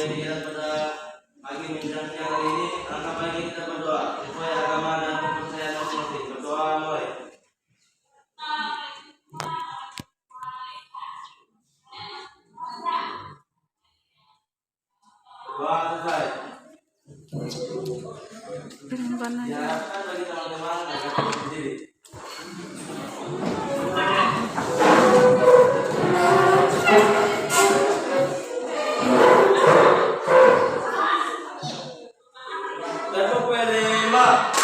yang dilihat pada pagi menjelang siang hari ini, angkat pagi kita berdoa sesuai agama dan kepercayaan masing-masing. Berdoa mulai. Doa selesai. Diharapkan bagi teman-teman agar berdiri. Tepuk lima.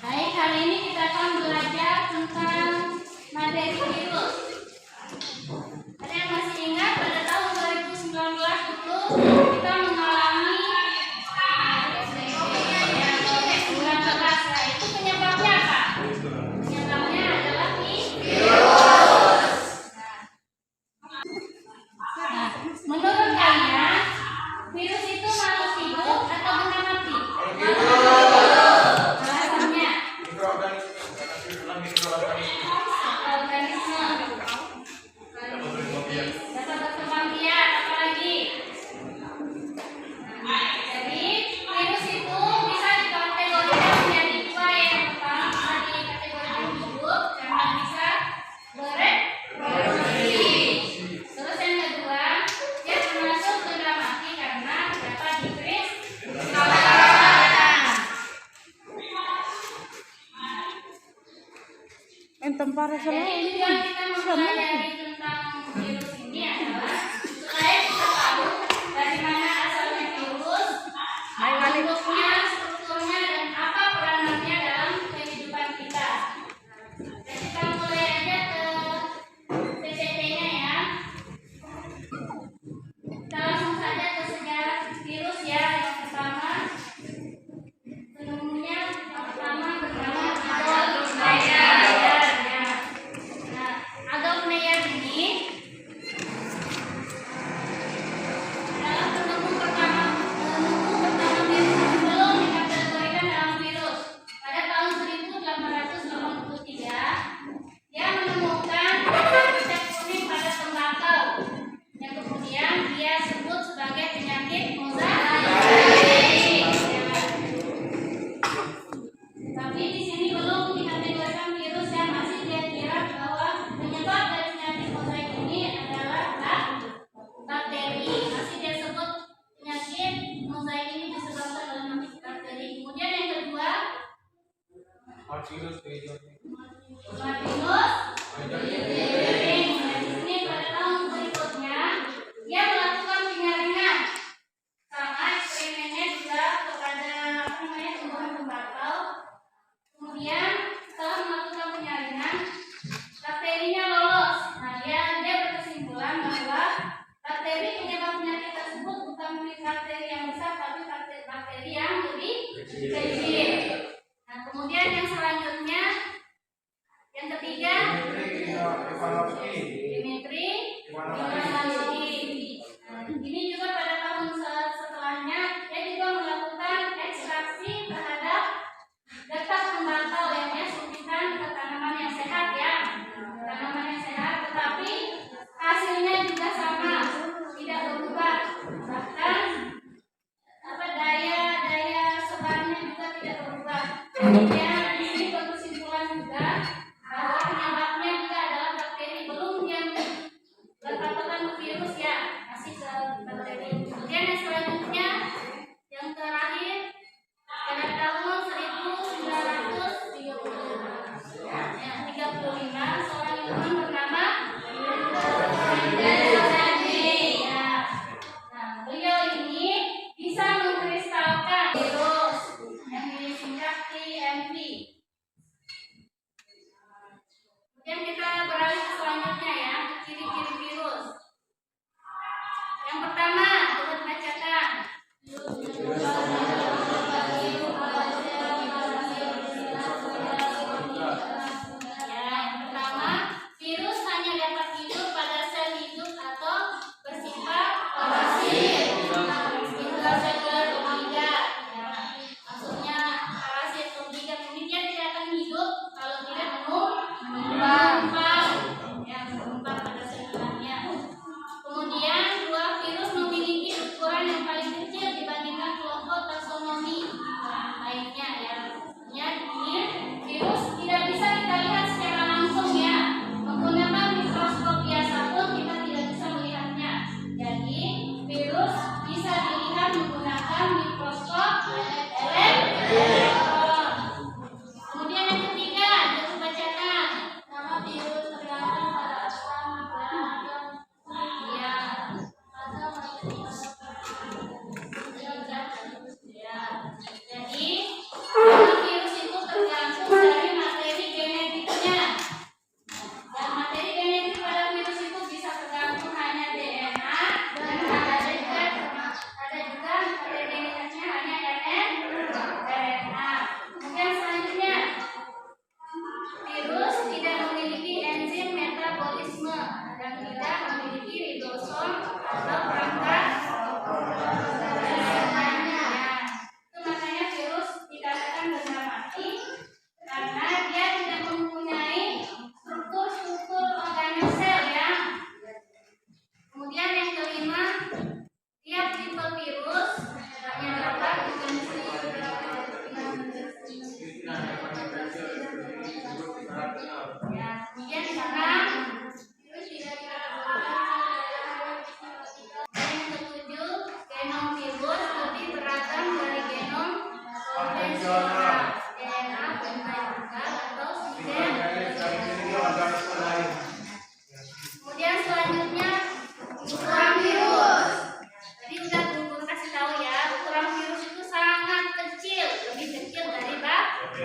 Baik, hari ini kita akan belajar tentang materi virus. Ada yang masih ingat pada tahun 2019 dulu kita mengalami bulan beras. Nah, itu penyebabnya apa? Penyebabnya adalah virus. Nah, menurut kalian virus itu makhluk hidup atau benda mati? Alasannya? Organisme. Dapat berkembang biak, apalagi? Jadi virus itu bisa dikategorikan menjadi dua. Yang pertama bisa dikategorikan hidup karena bisa bereproduksi. Terus yang kedua, dia termasuk benda mati karena dapat dikristalkan. Jadi tujuan kita mempelajari tentang virus ini adalah supaya kita tahu dari mana asalnya virus, bentuknya, strukturnya, dan apa peranannya dalam kehidupan kita. Dan kita mulai aja ke PPT-nya ya. Kita langsung saja ke sejarah virus ya. Yang pertama, penemunya yang pertama bernama Adolf Meyer. Nah, Adolf Meyer ini adalah penemu pertama virus yang belum dikategorikan dalam virus. Pada tahun 1883, dia menemukan cacing kuning pada tembakau yang kemudian dia sebut sebagai penyakit mozaik. Tapi di sini belum dikategorikan virus yang masih dia kira bahwa penyebab dari penyakit mozaik ini adalah bakteri. Masih dia sebut penyakit mozaik ini disebabkan oleh bakteri. Kemudian yang kedua, Martinus Weyering. Di sini pada tahun berikutnya dia melakukan penyaringan. Sama eksperimennya juga kepada tumbuhan tembakau. Kemudian setelah melakukan penyaringan, bakterinya lolos. Nah, dia berkesimpulan bahwa bakteri penyebab penyakit tersebut bukan bakteri yang besar, tapi bakteri yang lebih kecil. Nah, kemudian yang selanjutnya, yang ketiga, Dimitri Ivanovsky. Nah, ini juga pada tahun setelahnya dia juga melakukan ekstraksi terhadap getah tembakau yang dia suntikan ke tanaman yang sehat ya, tanaman yang sehat, tetapi hasilnya juga sama, tidak berubah, bahkan daya sebarnya juga tidak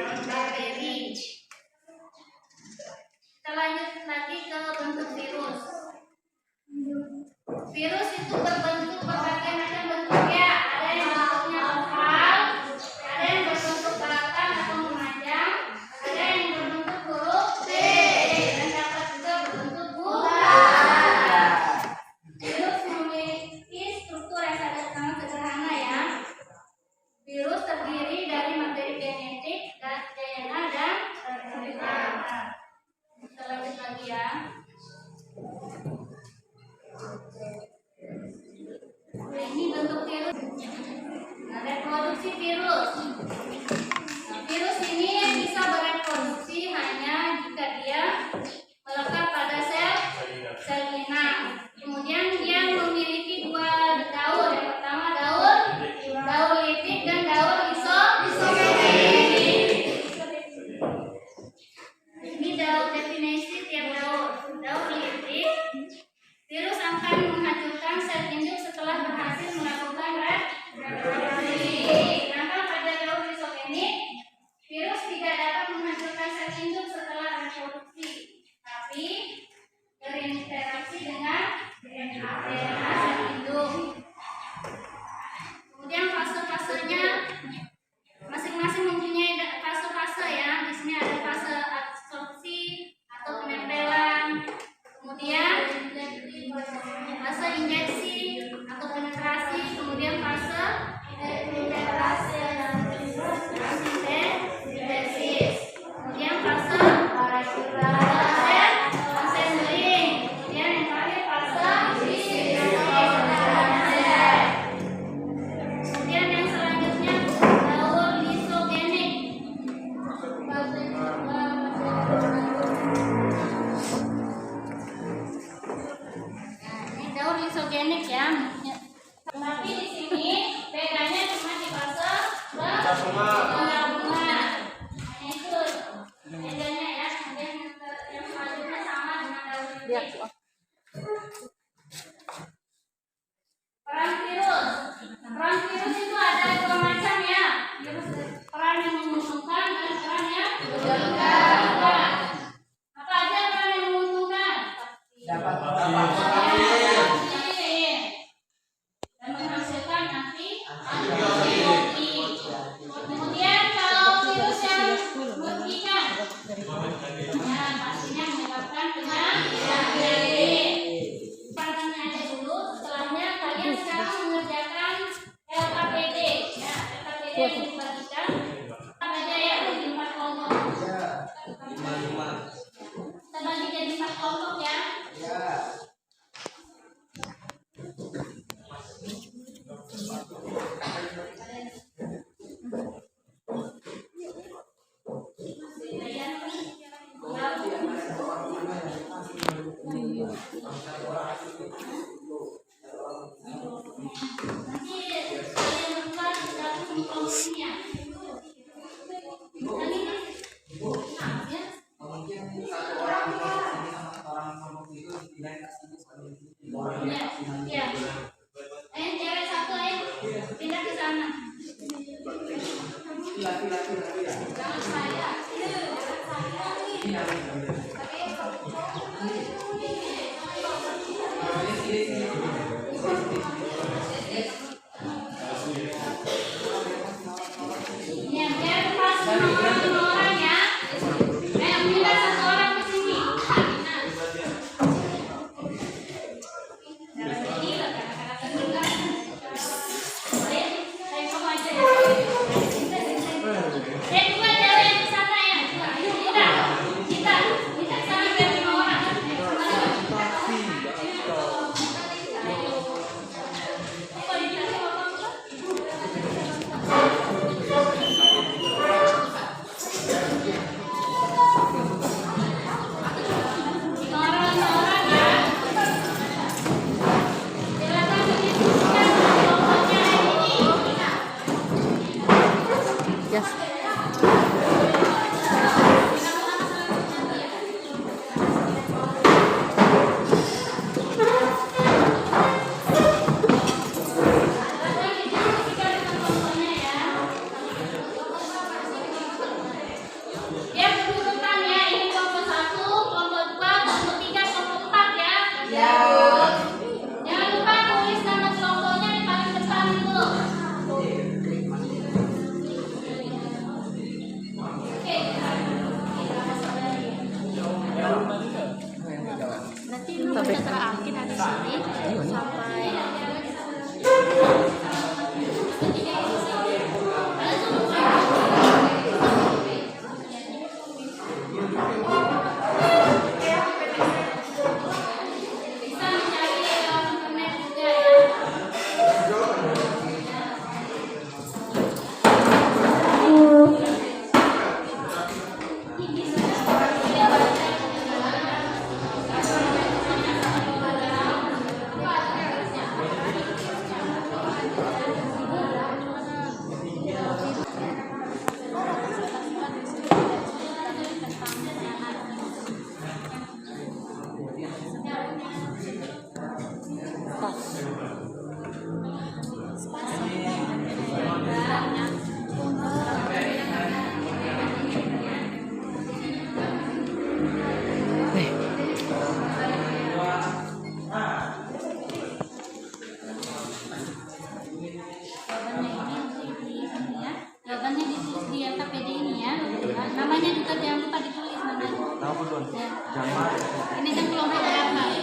bakteri. Kita lanjut lagi ke bentuk virus. Virus itu berbentuk berbagai macam bentuknya. Ada yang bentuknya oval, ada yang berbentuk batang atau memanjang, ada yang berbentuk huruf T, dan dapat juga berbentuk bulat. Virus memiliki struktur yang sangat sederhana ya. Virus terdiri dari materi genetik, dan DNA dan RNA. Kita lanjut lagi ya. Ini bentuk virus. Nah, reproduksi virus. Nah, virus ini bisa bereproduksi hanya jika dia melekat pada sel inang. Kemudian dia memiliki dua daur. Yang pertama daur lipid dan daur isogenik. Ini daur definisi tiap daur. Daur lipid, virus akan menghancurkan sel induk setelah berhasil melakukan reproduksi. Sedangkan pada daur isogenik, virus tidak dapat menghancurkan sel induk setelah reproduksi, tapi berinteraksi dengan DNA sel induk. Kemudian fase-fasenya masing-masing mempunyai fase-fase ya. Di sini ada fase absorpsi atau penempelan. Kemudian fase injeksi atau penetrasi, kemudian fase sintesis, kemudian fase assembling, kemudian yang terakhir fase kemudian yang selanjutnya daur lisogenik. Ini daur lisogenik ya. Tapi di sini bedanya cuma di fase bunga-bunga. Hanya itu bedanya ya. Kemudian yang selanjutnya sama dengan daur lipid. Peran virus. Peran virus itu ada dua macam ya. Peran yang menguntungkan dan peran yang merugikan. Apa aja peran yang menguntungkan? Dapat dan menghasilkan antibiotik. Kemudian kalau virus yang merugikan, ya pastinya menyebabkan penyakit. Pertanyaannya dulu, setelahnya kalian sekarang mengerjakan LKPD. Ya, LKPD yang dibagikan apa aja ya di 4 kelompok. Kita bagi jadi 4 kelompok ya. Namanya juga jangan lupa ditulis namanya. Tahu dong. Ya. Jangan. Ini kan kelompok berapa?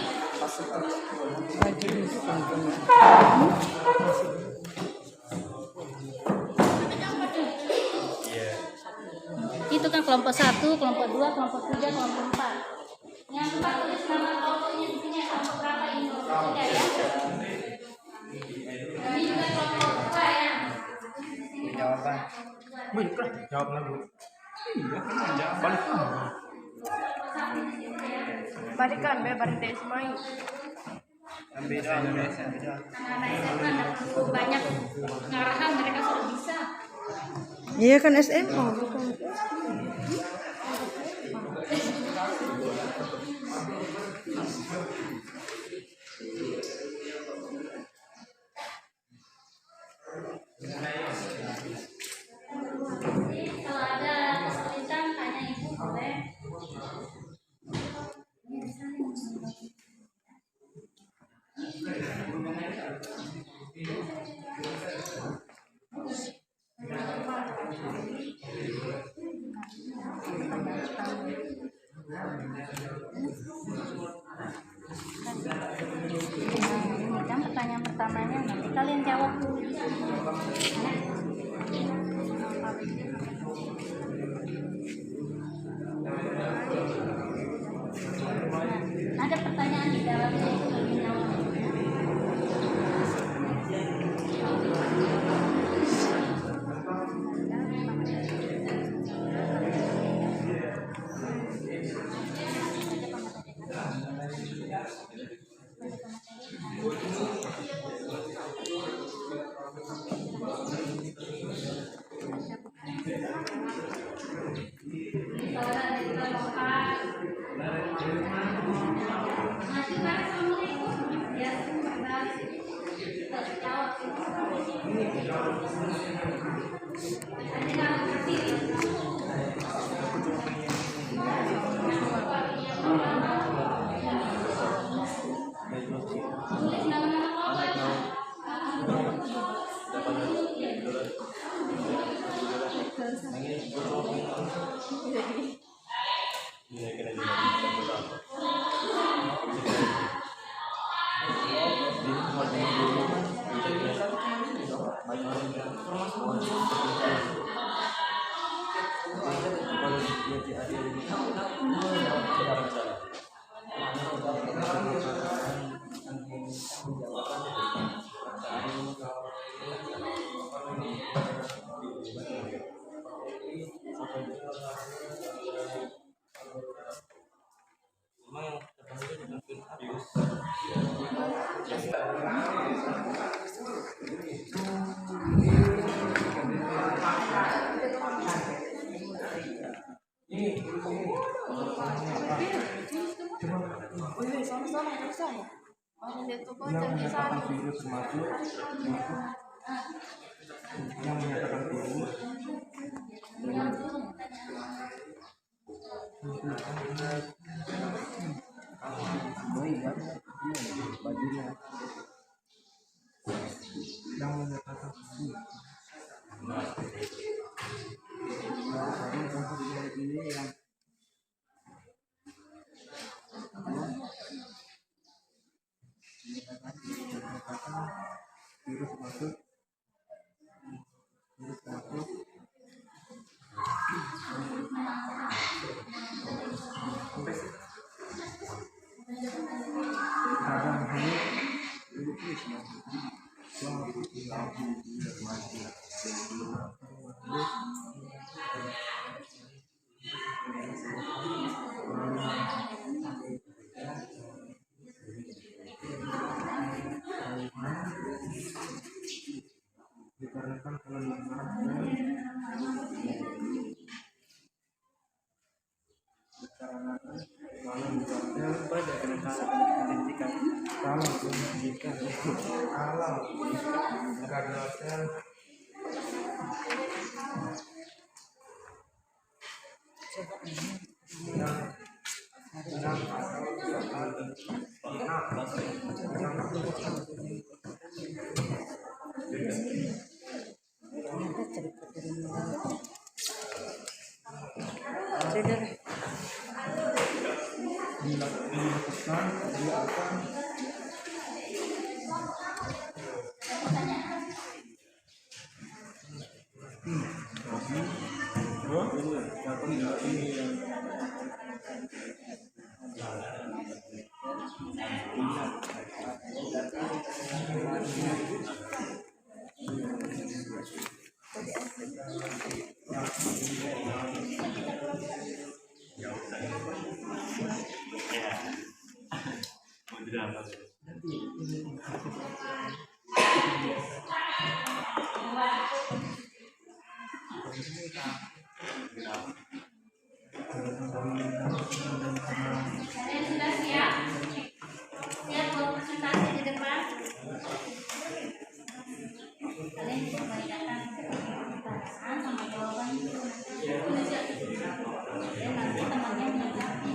Itu kan kelompok 1, kelompok 2, kelompok 3, kelompok 4. Yang lupa tulis nama kelompoknya di sini kelompok berapa ini? Tidak ya? Ini juga kelompok 2 ya. Jawaban. Baiklah, jawab lagi. Iya, jawab balik. Balikan, balik dari semai. Beda. Anak-anak SMA tidak perlu banyak ngarahan, mereka sudah bisa. Iya kan SMA bukan. Kalau ada kesulitan tanya ibu boleh. Ini kan pertanyaan pertamanya, nanti kalian jawab dulu. Ada pertanyaan di dalamnya itu kalian jawab. Yang menyatakan dulu. Yang menyatakan dulu. Virus masuk. Dikarenakan kalau Sudah. Kalian sudah siap? Siap buat presentasi di depan? Kalian bisa bacakan pertanyaan sama jawabannya. Dan nanti temannya menanggapi.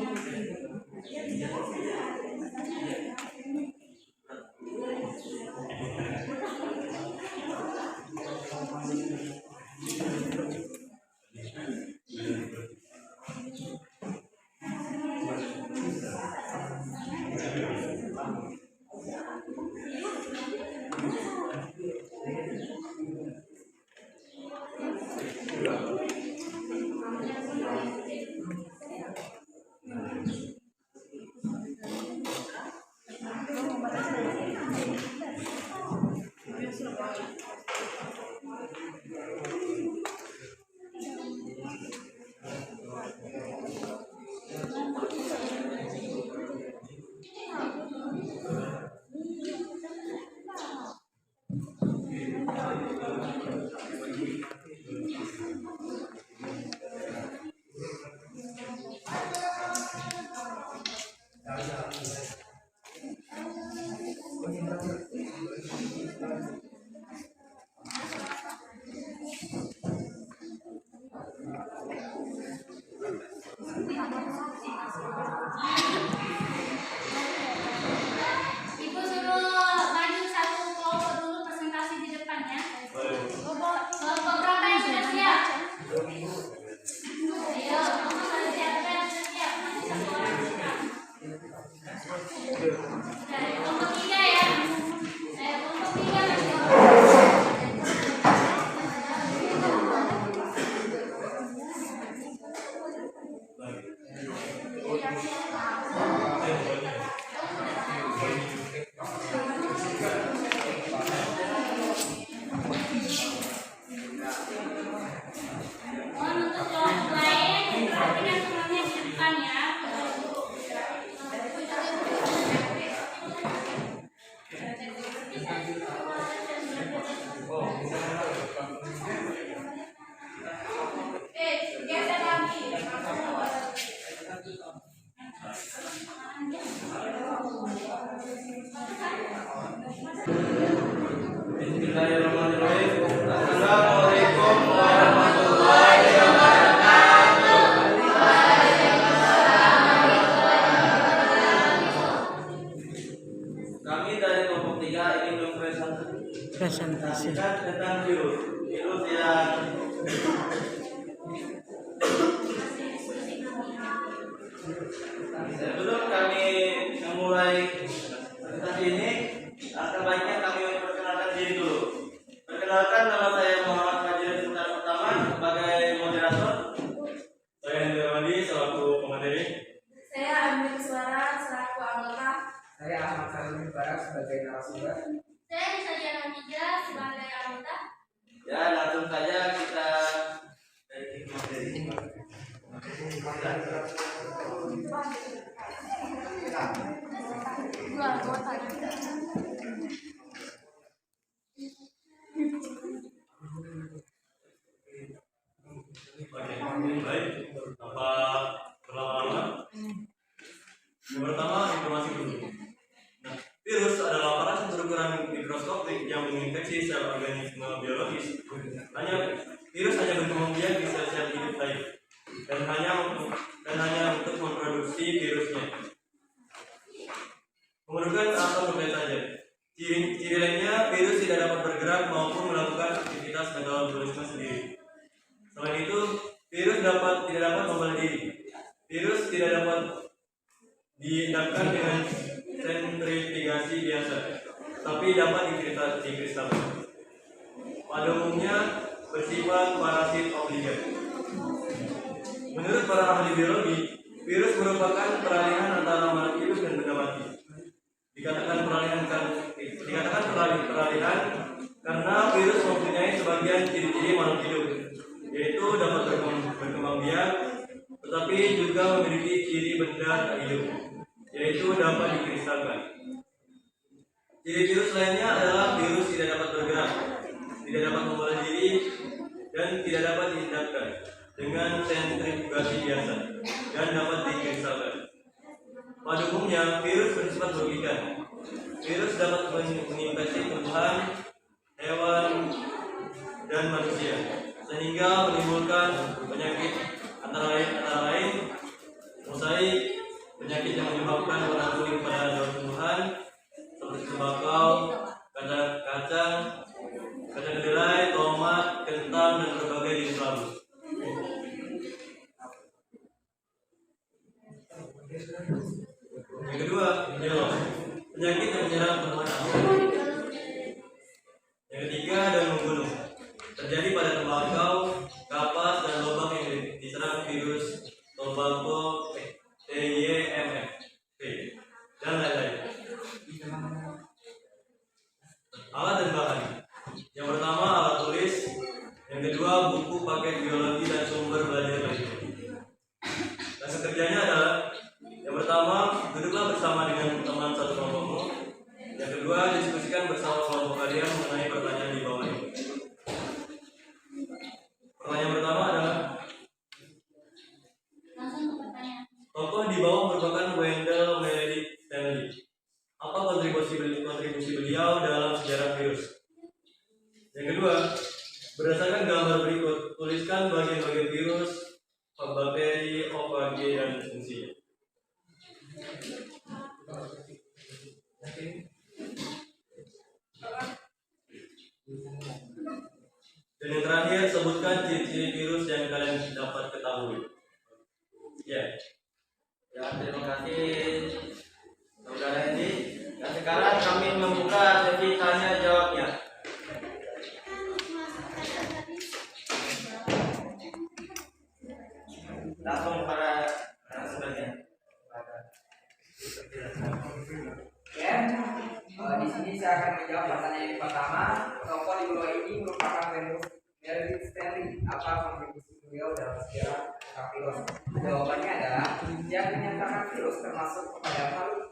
Ibu suruh maju satu kelompok dulu presentasi di depannya. Beberapa yang sudah siap? Ayo, kamu sudah siap kan? Sudah siap? Nanti satu orang siap. Dari kelompok 3 ya. Kelompok 3 masih untuk kelompok lain, perhatikan temannya di depan ya. Geser lagi. Bismillahirrahmanirrahim. Assalamualaikum warahmatullahi wabarakatuh. Kami dari kelompok 3 ingin Presentasi. tentang virus yang sebelum kami memulai presentasi ini, alangkah baiknya kami memperkenalkan diri dulu. Perkenalkan, nama saya Muhammad Fajri Sultan Pertama sebagai moderator. Saya Hendra Mandi selaku pemateri. Saya ambil suara selaku anggota. Saya Ahmad Salim Barak sebagai narasumber. Saya bisa jalan 3 sebagai anggota. Ya, langsung saja kita materi. Dua anggota. Baik, tanpa berlama-lama. Yang pertama, informasi dulu. Nah, virus adalah parasit berukuran mikroskopik yang menginfeksi sel organisme biologis. Virus hanya berkembang biak di sel-sel hidup lain dan hanya untuk memproduksi virusnya. Kemudian atau berbeda saja. Ciri lainnya, virus tidak dapat bergerak maupun melakukan aktivitas metabolisme sendiri. Selain itu, virus tidak dapat membela diri. Virus tidak dapat diendapkan dengan sentrifugasi biasa, tapi dapat dikristalkan. Pada umumnya bersifat parasit obligat. Menurut para ahli biologi, virus merupakan peralihan antara makhluk hidup dan benda mati. Dikatakan peralihan karena virus mempunyai sebagian ciri-ciri makhluk hidup, yaitu dapat berkembang biak, tetapi juga memiliki ciri benda tak hidup, yaitu dapat dikristalkan. Ciri virus lainnya adalah virus tidak dapat bergerak, tidak dapat membela diri, dan tidak dapat diendapkan dengan sentrifugasi biasa, dan dapat dikristalkan. Pada umumnya, virus bersifat merugikan. Virus dapat menginfeksi tumbuhan, hewan, dan manusia, sehingga menimbulkan penyakit antara lain mosaik, penyakit yang menyebabkan warna kuning pada daun tumbuhan seperti tembakau, kacang kedelai, tomat, kentang, dan berbagai jenis labu. Yang kedua, yellow, penyakit yang menyerang tumbuhan anggur. Yang ketiga, daun menggunung, terjadi pada tembakau, kapas, dan lobak yang diserang virus tobacco TYMF dan lain-lain. Alat dan bahan. Yang pertama, alat tulis. Yang kedua, buku paket biologi dan sumber belajar lainnya. Dan kerjanya adalah: yang pertama, duduklah bersama dengan teman satu kelompokmu. Yang kedua, diskusikan bersama kelompok kalian mengenai pertanyaan di bawah ini. Pertanyaan pertama adalah: tokoh di bawah merupakan Wendell Meredith Stanley. Apa kontribusi beliau dalam sejarah virus? Yang kedua, berdasarkan gambar berikut, tuliskan bagian-bagian virus, bakteri, OVG, dan fungsinya. Dan yang terakhir, sebutkan ciri-ciri virus yang kalian dapat ketahui. Ya. Ya, terima kasih saudara Hendy. Dan sekarang kami membuka sesi tanya jawabnya. Langsung pada narasumbernya. Di sini saya akan menjawab pertanyaan yang pertama. Tokoh di bawah ini merupakan Meredith Stanley. Apa kontribusi beliau dalam sejarah virus? Jawabannya adalah dia menyatakan virus termasuk kepada makhluk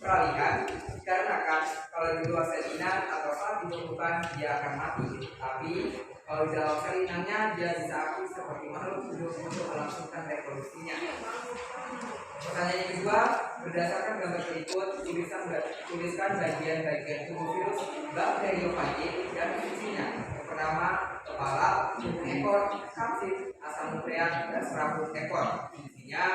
peralihan, dikarenakan kalau di luar salinan atau saat ditumbuhkan dia akan mati, tapi kalau di dalam salinannya dia bisa aktif seperti makhluk hidup untuk melangsungkan reproduksinya. Pertanyaan yang kedua, berdasarkan gambar berikut, tuliskan bagian-bagian tubuh virus bakteriofagi dan fungsinya. Yang pertama, kepala, ekor, kapsid, asam nukleat, dan serabut ekor. Fungsinya,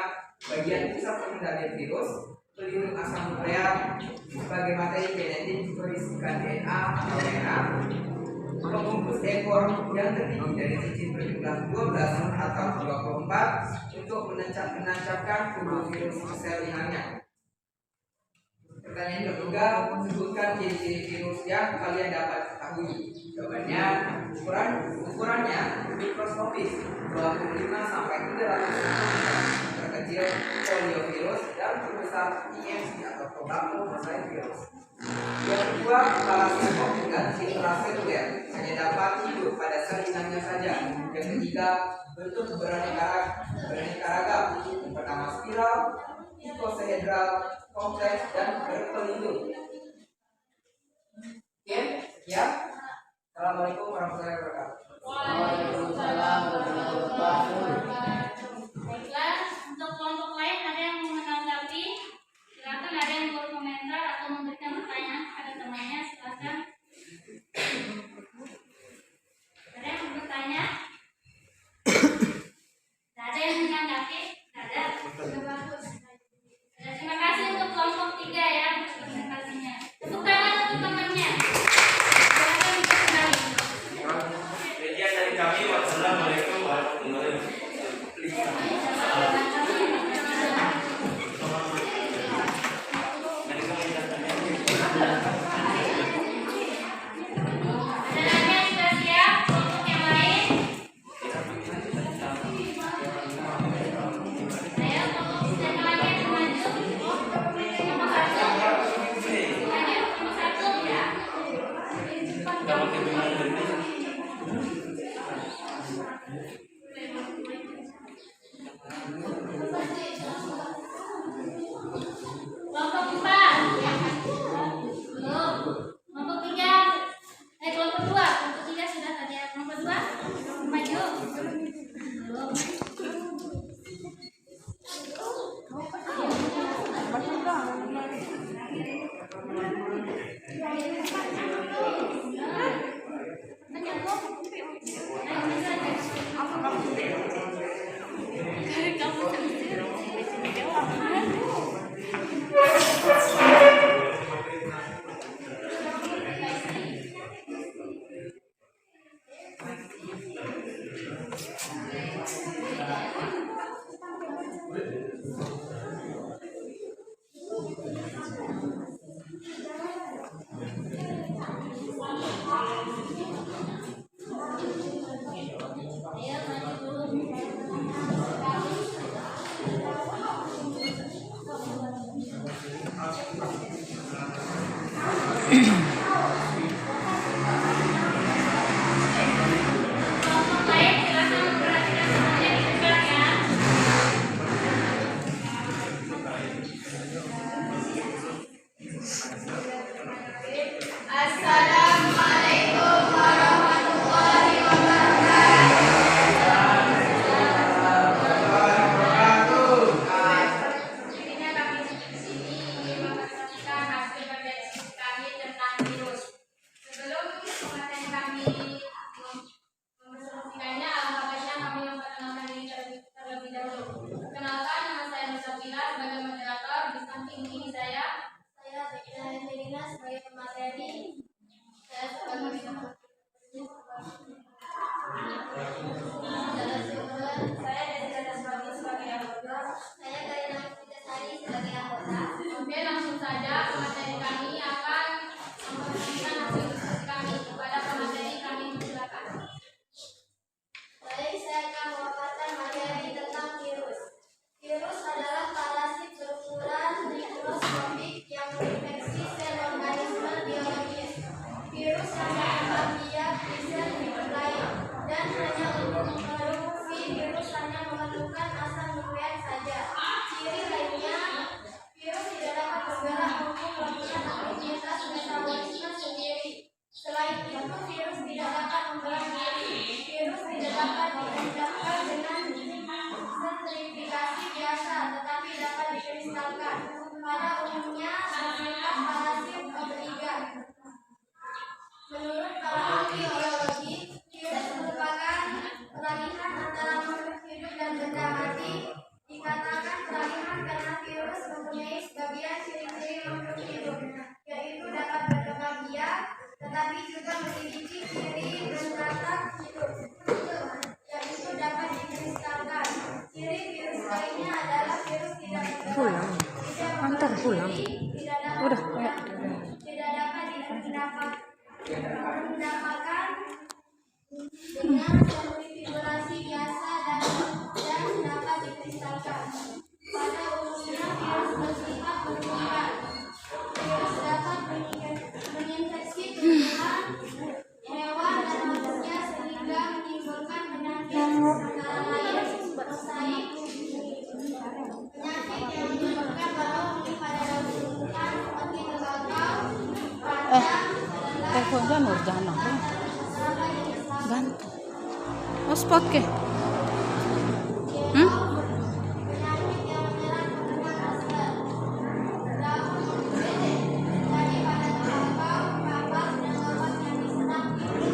bagian pusat pengendalian virus, pelindung asam nukleat sebagai materi genetik berisikan DNA atau RNA, pembungkus ekor yang terdiri dari sisi berjumlah 12 atau 24 untuk menancapkan tubuh virus ke sel inangnya. Pertanyaan kedua, sebutkan ciri-ciri virus yang kalian dapat ketahui. Jawabannya, ukurannya mikroskopis 25 sampai 300 terkecil poliovirus dan terbesar IMC atau tobacco mosaic virus. Yang kedua, parasitop dan intraseluler hanya dapat hidup pada sel inangnya saja. Yang ketiga, bentuk beraneka ragam. Yang pertama spiral, ikosaedral, kompleks, dan berpelindung. Oke, sekian. Assalamualaikum warahmatullahi wabarakatuh. Waalaikumsalam warahmatullahi wabarakatuh. Baiklah, untuk kelompok lain ada yang mau menanggapi? Silakan, ada yang mau berkomentar atau memberikan pertanyaan kepada temannya, silakan. Ada yang mau bertanya? Ada yang menanggapi? Ada. Sudah bagus. Terima kasih untuk kelompok 3 ya presentasinya. Tepuk tangan untuk temannya. Silakan diperkenalkan. Sekian dari kami. Wassalamualaikum warahmatullahi wabarakatuh. pulang. Udah, ayo. tidak dapat didapatkan dengan konfigurasi biasa dan dapat dikristalkan. Pada umumnya virus bersifat menyebar. Virus dapat menginfeksi tumbuhan, hewan dan manusia sehingga menimbulkan penyakit antara lain mosaik, penyakit yang menyebabkan bau pada daun tumbuhan seperti tembakau, radang, Teleponnya Nurjana. Ganti. Hotspot ke? Hmm? penyakit yang menyerang tanaman aster, daun jadi pada tembakau, kapas, dan obat yang diserang virus,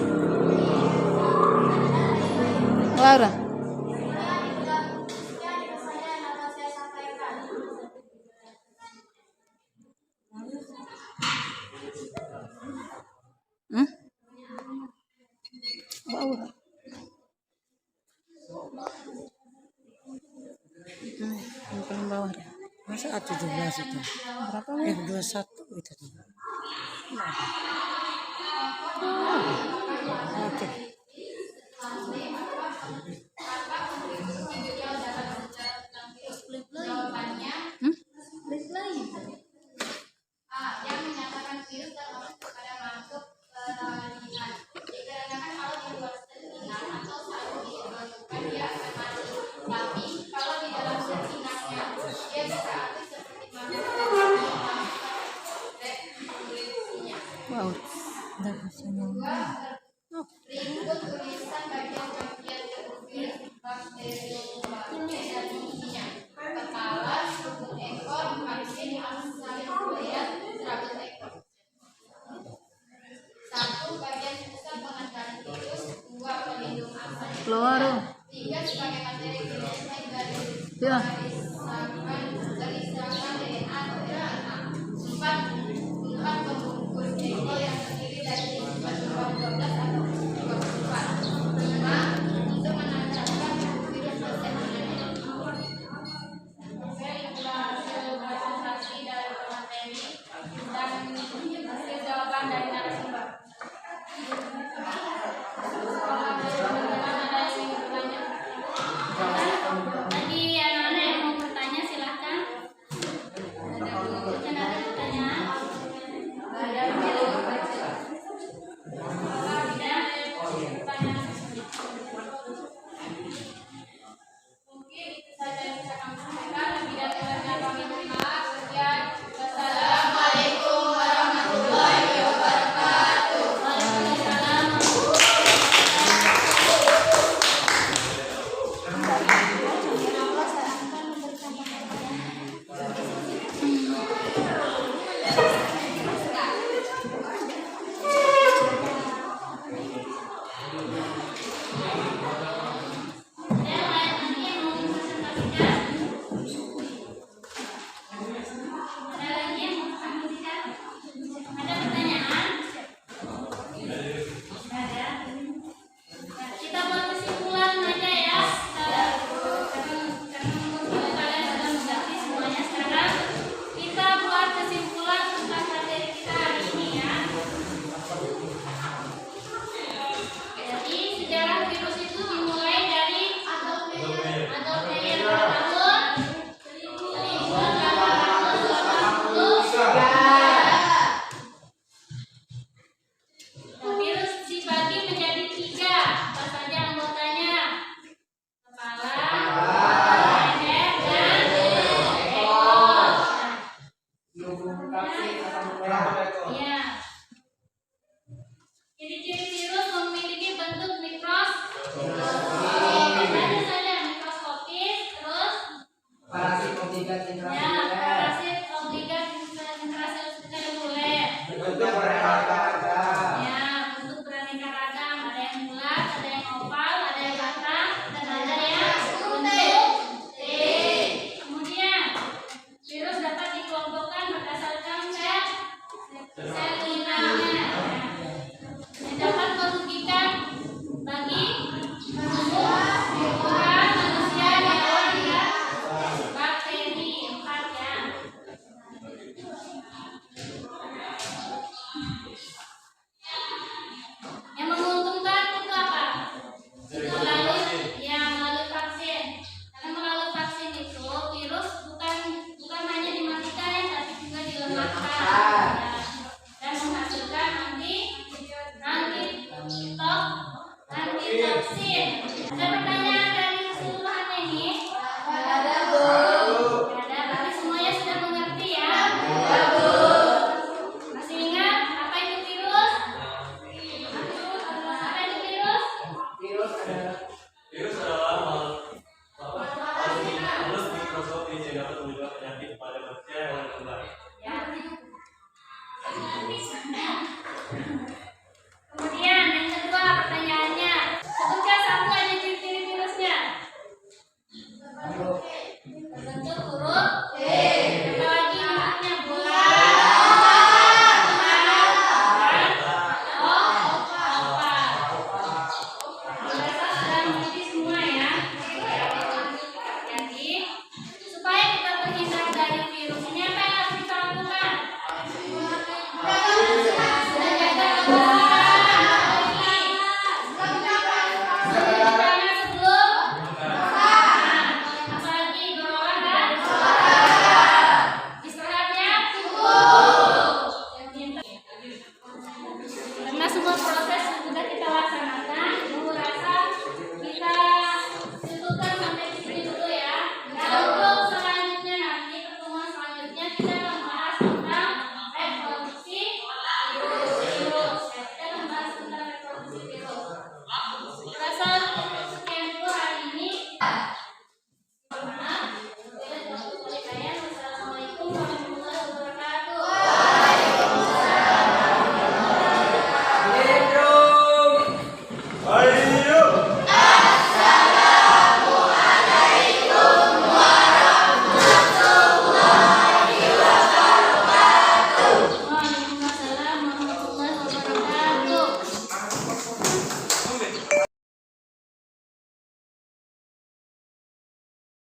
Laura. sekian itu saja yang dapat saya sampaikan. Hmm? Bau. Yang paling bawah deh. Masa 17 itu? Berapa? 21 itu tuh. Oke. Hmm? Yang menyatakan virus termasuk kepada makhluk peralihan. Dikarenakan kalau di luar selingan atau saat dimasukkan dia akan mati. Tapi kalau di dalam selingannya dia bisa aktif seperti makhluk reproduksinya. Bau. Udah bisa nyampe. Berikut tulisan bagian-bagian virus bakteriofage dan isinya. Kepala, serabut ekor, vaksin, salin kuliah, serabut ekor. 1. Bagian pusat pengendali virus. 2. Pelindung asal. Keluar. 3. Sebagai materi genetik dari Ya. dari serangkaian DNA atau RNA. 4. Pembungkus DNA yang terdiri dari 12 atau